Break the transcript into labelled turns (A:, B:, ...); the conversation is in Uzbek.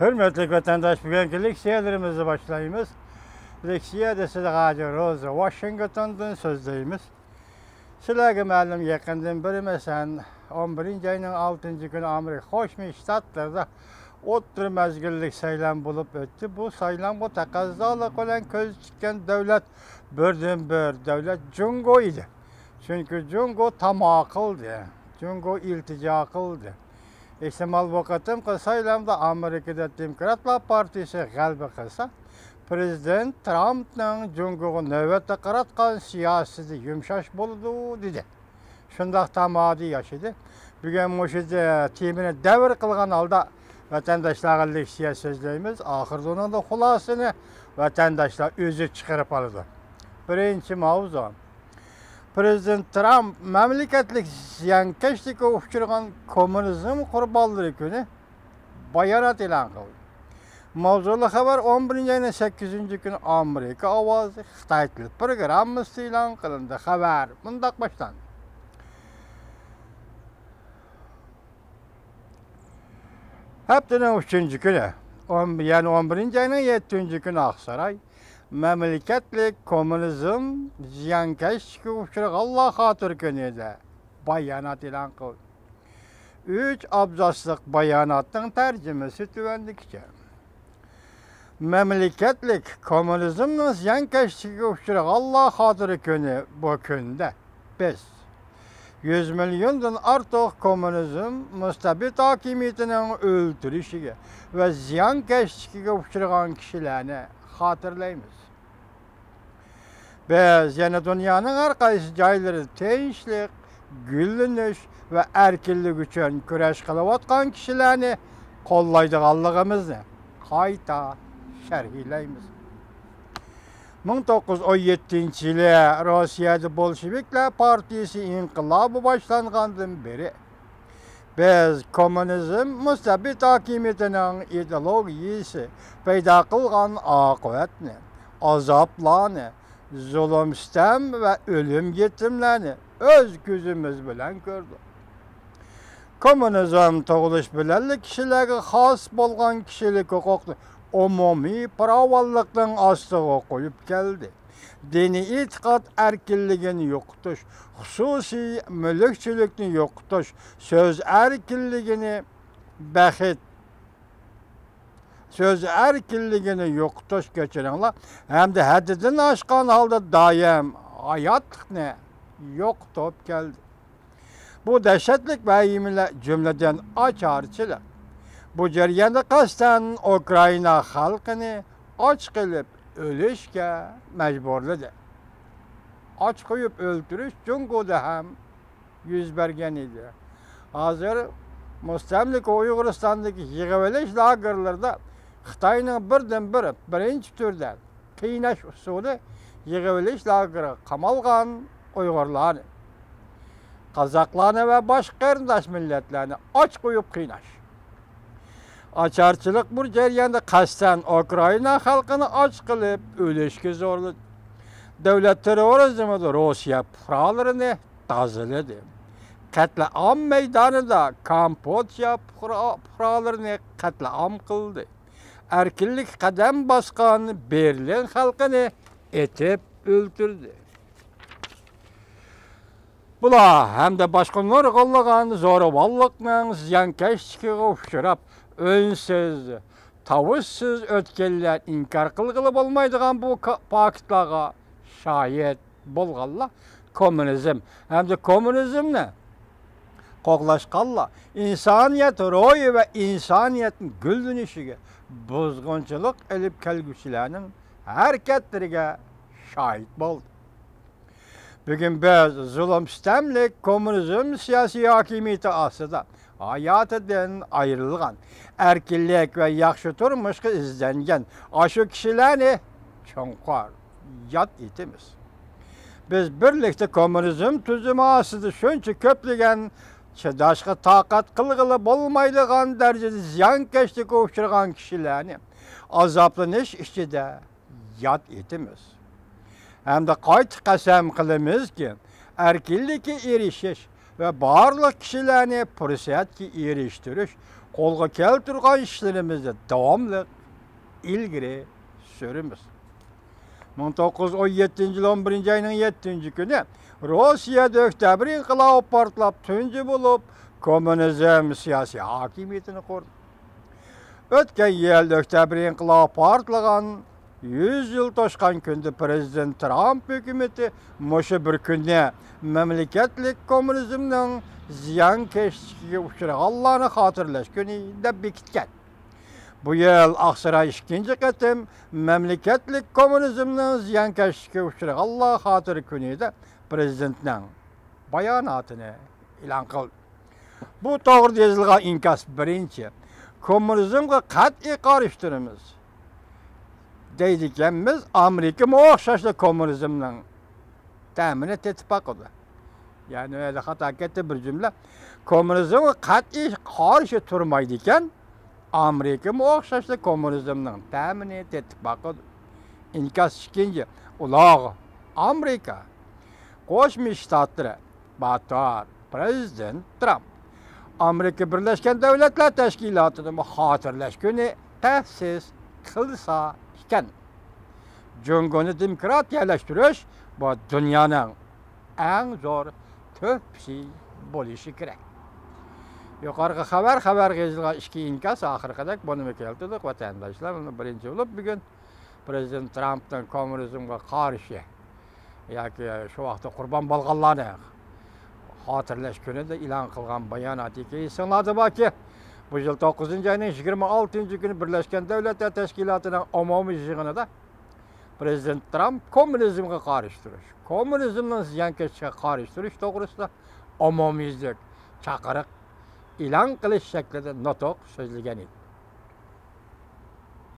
A: Hürmetli vatandaş, bugünkü leksiyalarımızı başlayımız. Leksiyada sizlerge Rosa Washington'dan sözdeyimiz. Sizlerge ma'lum yakından biri mesela 11. ayının 6. günü Amerika Qo'shma Shtatlarda o'ttir mezgillik saylan bulup öttü. Bu saylan bu taqazzolik bilan ko'z tutgan davlat birdan-bir davlat Jungo idi. Çünkü Jungo tamom qildi. Jungo iltijo qildi. Ehtimal vaqtim ki saylamda Amerika'da Demokratlar Partisi g'alaba qilsa, Prezident Trump'ning Jungo'ga navbatda qaratgan siyosati yumshash bo'ladi dedi. Shundaq tamodi yashadi. Bugun mushida temini davr qilgan holda vatandaşlarga leksiya so'zlaymiz. Oxirida uning xulosasini vatandaşlar o'zi chiqarib oladi. Birinchi mavzu. Prezident Trump mamlakatlik ziyonkashlikka uchragan kommunizm qurbonlari kuni bayonot e'lon qildi. Mavzuli xabar 11 ayning 8 kuni Amerika ovozi Xitoy tili programmasi e'lon qilindi. Xabar bundoq boshlandi. Haftaning 3 kuni, yani 11 ayning 7 kuni Oqsaroy mamlakatlik kommunizm ziyonkashlikka uchragan xotir kunida bayonot e'lon qildi. 3 abzaslik bayonotning tarjimasi tuvandikicha. Memleketlik komünizmning ziyonkashlikka uchragan xotir kuni bu kunda biz 100 milyondan ortiq komünizm mustabid hokimiyatining o'ltirishiga va ziyonkashlikka uchragan kishilarni xotirlaymiz. Biz yana dunyoning har qaysi joylari tinchlik, gullanish va erkinlik uchun kurash qilayotgan kishilarni qo'llaydiganligimizni qayta sharhlaymiz. 1917-yili Rossiyada Bolsheviklar partiyasi inqilobi boshlangandan beri biz kommunizm mustabid hokimiyatining ideologiyasi paydo qilgan oqibatni, azoblarni, zulm, sitam va o'lim yetimlarni o'z ko'zimiz bilan ko'rdik. Kommunizm tug'ilish bilan kishilarga xos bo'lgan kishilik huquqni umumiy farovonlikning ostiga qo'yib keldi. Diniy e'tiqod erkinligini yo'qotish, xususiy mulkchilikni yo'qotish, so'z erkinligini yo'qotish kechiringlar, hamda haddidan oshgan holda doim hayotlikni yo'qotib keldi. Bu dahshatli vahimalar jumladan ocharchilar. Bu jarayonda qasddan Ukraina xalqini och qilib o'lishga majburladi. Och qo'yib o'ldirish Jungoda ham yuz bergan edi. Hozir mustamlik Uyg'uristondagi yig'ilish lagerlarida Xitoyning birdan-bir birinchi turdan qiynash usuli yig'ilish lageri qamalgan Uyg'urlarni, qozoqlarni va boshqa qarindosh millatlarni och qo'yib qiynash. Ocharchilik bu jarayonda qasddan Ukraina xalqini och qilib o'lishga zo'rladi. Davlat terrorizmida Rossiya fuqarolarini tozaladi. Qatlam maydonida Kambodsha fuqarolarini qatlam qildi. Erkinlik qadam bosgan Berlin xalqini etib o'ldirdi. Bular hamda boshqa nurg'unlagan zo'ravonlikning ziyonkashligiga uchrab önsiz, tavushsiz o'tganlar inkor qilg'ili bo'lmaydigan bu faktlarga shohid bo'lganlar kommunizm hamda kommunizmni qo'llashganlar insoniyat ro'yi va insoniyatning gullanishiga buzg'unchilik ilib kelguvchilarning harakatlariga shohid bo'ldi. Bugun biz zulm sitamlik kommunizm siyosiy hokimiyati ostida hayotidan ayrilgan, erkinlik va yaxshi turmushga izlangan shu kishilarni chonqor yod etamiz. Biz birlikda kommunizm tuzumi ostida shuncha ko'plagan chidashga toqat qilg'ili bo'lmaydigan darajada ziyonkashlikka uchragan kishilarni azoblanish ichida yod etamiz. Hamda qayta qasam qilamizki, erkinlikka erishish ve barlık kişilerini fursatga erishtirish Қолға келтірген işlerimizde devamlı ilgili sürümüz. 1917 yıl 11 ayının 7. günü Rusya'da Oktyabr inqilabı partlap tünci bulup komünizm siyasi hakimiyetini kurdu. Ötken yıl Oktyabr inqilabı partlagan 100 yıl toşkan günde Prezident Trump hükümeti moşu bir günde memleketlik komünizmden ziyankeşliğe uçurağanlarını hatırlaş günü de bekitken. Bu yıl Aksaray 2. qetim memleketlik komünizmden ziyankeşliğe uçurağanlar hatırı günü de Prezident'nin bayanatını ilan kıldı. Bu doğru yazılgan inkas birinci, komünizmge qat'i qarıştırımız. Deydikenimiz Amerika muoxşaşlı komünizmden temin etipakıdı. Yani öyle hata ketti bir cümle. Komünizmge qat'i qarşı turmaydiken Amerika muoxşaşlı komünizmden temin etipakıdı. İnkas ikinci, ulağı Amerika, Qo'shma Shtatlar, Batar, Prezident Trump, Amerika Birleşken Devletler Teşkilatı'nın hatırlaş günü tesis kılsa iken, Cumhuriyeti demokratiyalaştırış bu dünyanın en zor töpsi bolişi gerek. Yukarı haber gezilgan işki inkas ahırkadak bunu keltirdik vatandaşlar. Birinci olup bugün Prezident Trump'tan komünizmge karşı yoki şu vaqtda qurban bolganlarni hatırlash kunida e'lon qilgan bayonotga esinglarda borki, bu yil 9 ayning 26 kuni Birlashgan Davlatlar Tashkilotining umumiy yig'inida Prezident Trump kommunizmga qarshi turish, kommunizmdan ziyonkashga qarshi turish to'g'risida umumiylik chaqiriq e'lon qilish shaklida nutq so'zlagan edi.